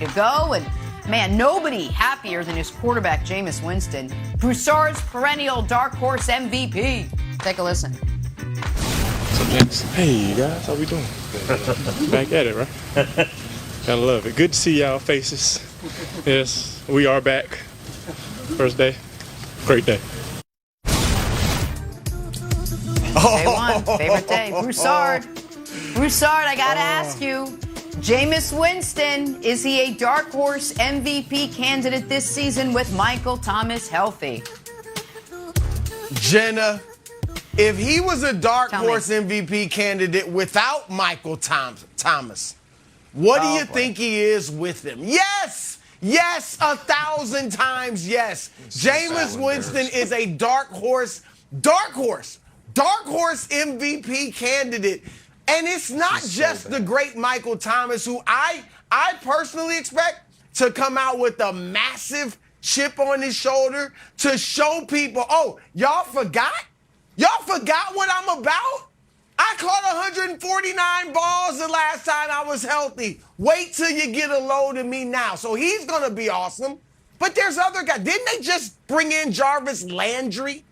to go. And, man, nobody happier than his quarterback, Jameis Winston, Broussard's perennial dark horse MVP. Take a listen. So, James, hey, guys, how we doing? Back at it, right? Gotta love it. Good to see y'all faces. Yes, we are back. First day. Great day. Day one, favorite day. Broussard, I gotta ask you, Jameis Winston, is he a dark horse MVP candidate this season with Michael Thomas healthy? Jenna, if he was a dark horse MVP candidate without Michael Thomas, what do you think he is with him? Yes, 1,000 times yes. Jameis Winston is a dark horse MVP candidate. And it's not just the great Michael Thomas, who I personally expect to come out with a massive chip on his shoulder to show people, oh, y'all forgot? Y'all forgot what I'm about? I caught 149 balls the last time I was healthy. Wait till you get a load of me now. So he's going to be awesome. But there's other guys. Didn't they just bring in Jarvis Landry,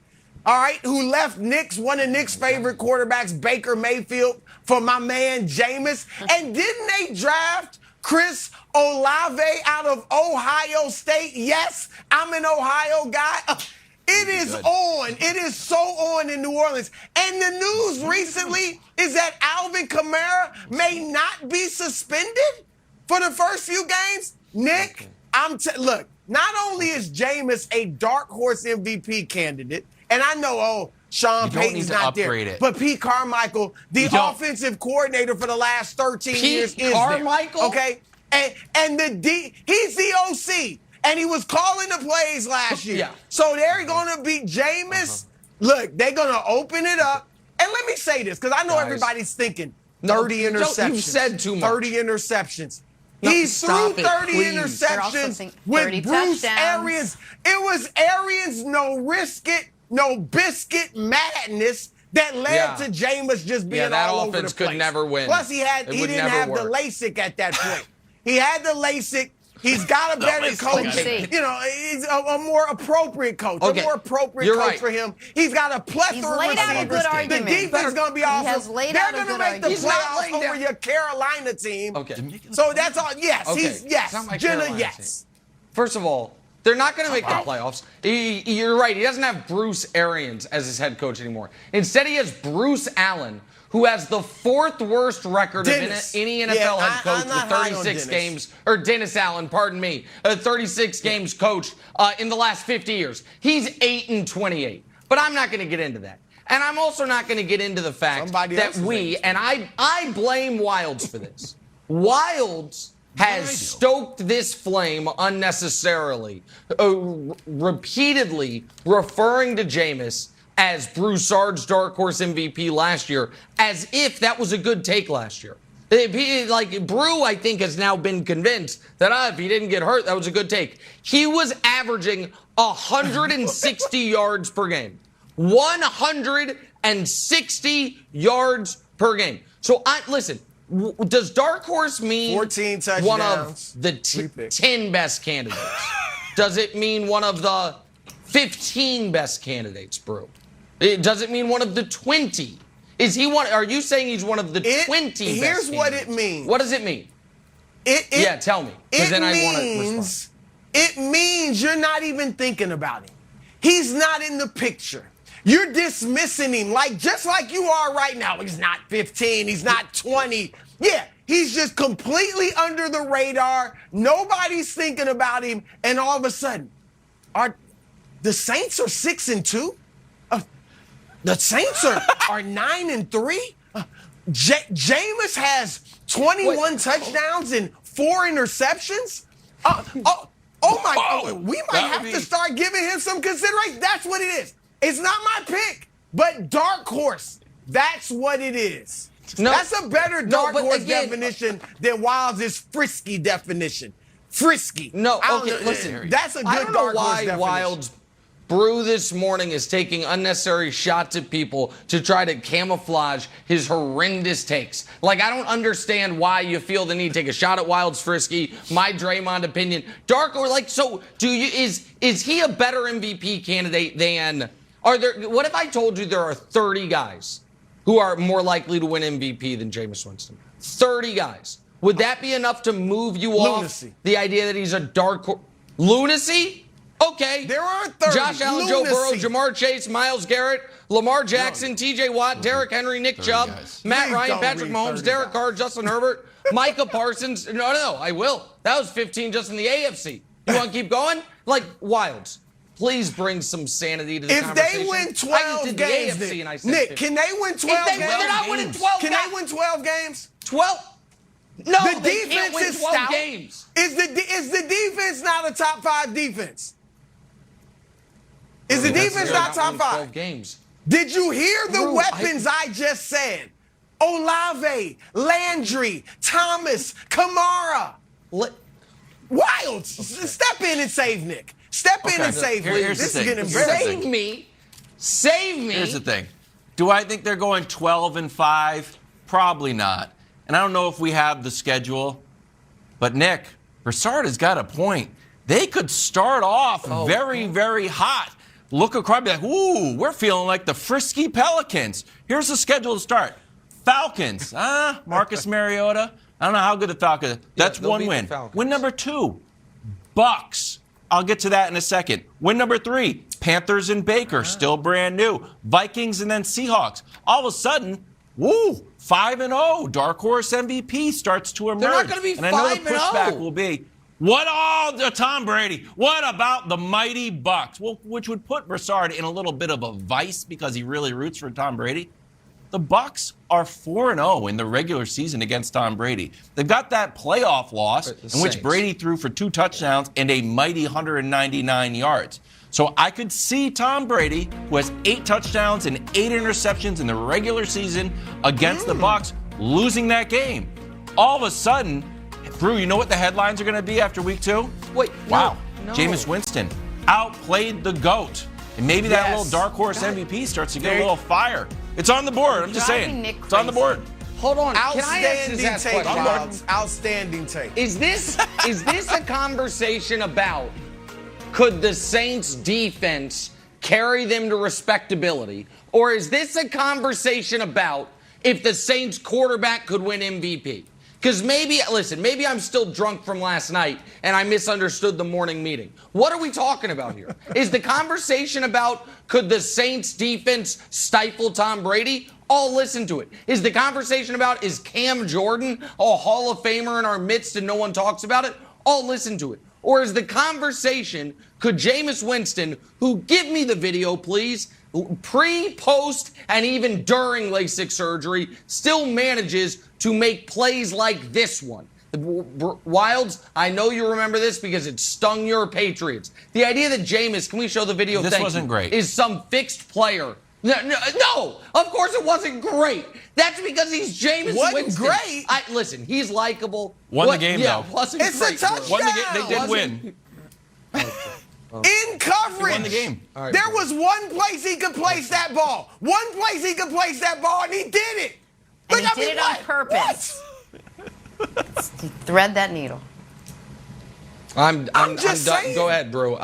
all right, who left one of Nick's favorite quarterbacks, Baker Mayfield, for my man Jameis? And didn't they draft Chris Olave out of Ohio State? Yes, I'm an Ohio guy. It is on. It is so on in New Orleans. And the news recently is that Alvin Kamara may not be suspended for the first few games. Nick, look, not only is Jameis a dark horse MVP candidate, and I know, Sean Payton's not there, but Pete Carmichael, the offensive coordinator for the last 13 years, is Carmichael? there. Okay? And he's the OC. And he was calling the plays last year. Yeah. So they're going to beat Jameis. Look, they're going to open it up. And let me say this, because I know everybody's thinking 30 interceptions. You've said too much. 30 interceptions. No, He threw 30 please. interceptions with Bruce Arians. It was Arians' no risk it, no biscuit madness that led to Jameis just being all over the place. That offense could never win. Plus, he didn't have the LASIK at that point. He had the LASIK. He's got a better coach. You know, he's a more appropriate coach. A more appropriate coach for him. He's got a plethora of receivers. He's laid out a good argument. The defense is going to be awesome. He has laid out a good They're going to make the playoffs over your Carolina team. Okay. So that's all. Yes, Jenna, yes. First of all, they're not going to make the playoffs. You're right. He doesn't have Bruce Arians as his head coach anymore. Instead, he has Bruce Allen, who has the fourth worst record of any NFL head coach with 36 games, or Dennis Allen, pardon me, 36 games coached in the last 50 years. He's 8-28. But I'm not going to get into that. And I'm also not going to get into the fact that I blame Wilds for this. Wilds has stoked this flame unnecessarily, repeatedly referring to Jameis as Broussard's dark horse MVP last year, as if that was a good take last year. Brew, I think, has now been convinced that if he didn't get hurt, that was a good take. He was averaging 160 yards per game. 160 yards per game. So, listen, does dark horse mean 14 touchdowns, one of the 10 best candidates? Does it mean one of the 15 best candidates, Brew? Does it mean one of the 20? Are you saying he's one of the 20 best Here's what it candidates? means. What does it mean? Tell me. Because then I want to respond. It means you're not even thinking about him. He's not in the picture. You're dismissing him just like you are right now. He's not 15. He's not 20. Yeah, he's just completely under the radar. Nobody's thinking about him. And all of a sudden, the Saints are 6-2? The Saints are 9-3. Jameis has 21 touchdowns and 4 interceptions. We might have to start giving him some consideration. That's what it is. It's not my pick, but dark horse. That's what it is. No, that's a better dark horse definition than Wilds' frisky definition. Frisky. No, okay, listen. That's a good dark horse definition. Brew this morning is taking unnecessary shots at people to try to camouflage his horrendous takes. Like, I don't understand why you feel the need to take a shot at Wild's Frisky, my Draymond opinion. Dark, or like, so is he a better MVP candidate than, what if I told you there are 30 guys who are more likely to win MVP than Jameis Winston? 30 guys. Would that be enough to move you off the idea that he's a dark horse? Lunacy? Okay. There are 30. Josh Allen, Joe Burrow, Jamar Chase, Myles Garrett, Lamar Jackson, TJ Watt, Derrick Henry, Nick Chubb, Matt Ryan, Patrick Mahomes, Derek Carr, Justin Herbert, Micah Parsons. No, I will. That was 15 just in the AFC. You want to keep going? Like, Wilds, please bring some sanity to the conversation. If they win 12 games, Nick, can they win 12 games? They're not winning 12 games. Can they win 12 games? 12? No, the they defense can't win is 12 stout. games. Is the defense not a top 5 defense? Is the defense not top 5? 12 games. Did you hear the weapons I just said? Olave, Landry, Thomas, Kamara. Wild. Step in and save Nick. Step in and save me. This is getting embarrassing. Save me. Save me. Here's the thing. Do I think they're going 12-5? Probably not. And I don't know if we have the schedule. But, Nick, Broussard has got a point. They could start off very, very hot. Look across, be like, ooh, we're feeling like the frisky Pelicans. Here's the schedule to start. Falcons. Marcus Mariota. I don't know how good the Falcons are. That's one win. Win number 2, Bucks. I'll get to that in a second. Win number 3, Panthers and Baker, still brand new. Vikings and then Seahawks. All of a sudden, 5-0. Dark horse MVP starts to emerge. They're not going to be 5-0. And I know the pushback will be, Tom Brady? What about the mighty Bucks? Well, which would put Broussard in a little bit of a vice because he really roots for Tom Brady. The Bucks are 4-0 in the regular season against Tom Brady. They've got that playoff loss in which Brady threw for 2 touchdowns and a mighty 199 yards. So I could see Tom Brady, who has 8 touchdowns and 8 interceptions in the regular season against the Bucks, losing that game. All of a sudden, Brew, you know what the headlines are going to be after week 2? Wait, wow. No. Jameis Winston outplayed the GOAT. And maybe that little dark horse MVP starts to get a little fire. It's on the board. I'm just saying. It's on the board. Hold on. Outstanding take, Bob. Outstanding take. Is this a conversation about could the Saints defense carry them to respectability? Or is this a conversation about if the Saints quarterback could win MVP? Because maybe I'm still drunk from last night and I misunderstood the morning meeting. What are we talking about here? Is the conversation about could the Saints defense stifle Tom Brady? I'll listen to it. Is the conversation about is Cam Jordan a Hall of Famer in our midst and no one talks about it? I'll listen to it. Or is the conversation could Jameis Winston, who give me the video please, pre, post, and even during LASIK surgery, still manages to make plays like this one. The Wilds, I know you remember this because it stung your Patriots. The idea that Jameis, can we show the video? This wasn't great. Is some fixed player. No, of course it wasn't great. That's because he's Jameis Winston. Great. Listen, he's likable. Won the game, though. Wasn't it's great, a touchdown. Won the game. They did win. In coverage. Won the game. Right, there was one place he could place that ball. One place he could place that ball, and he did it. And he did it on purpose. Thread that needle. I'm just done. saying. Go ahead, bro.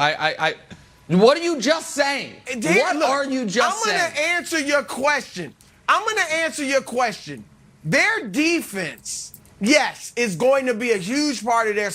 What are you just saying? Are you just saying? I'm going to answer your question. Their defense, yes, is going to be a huge part of their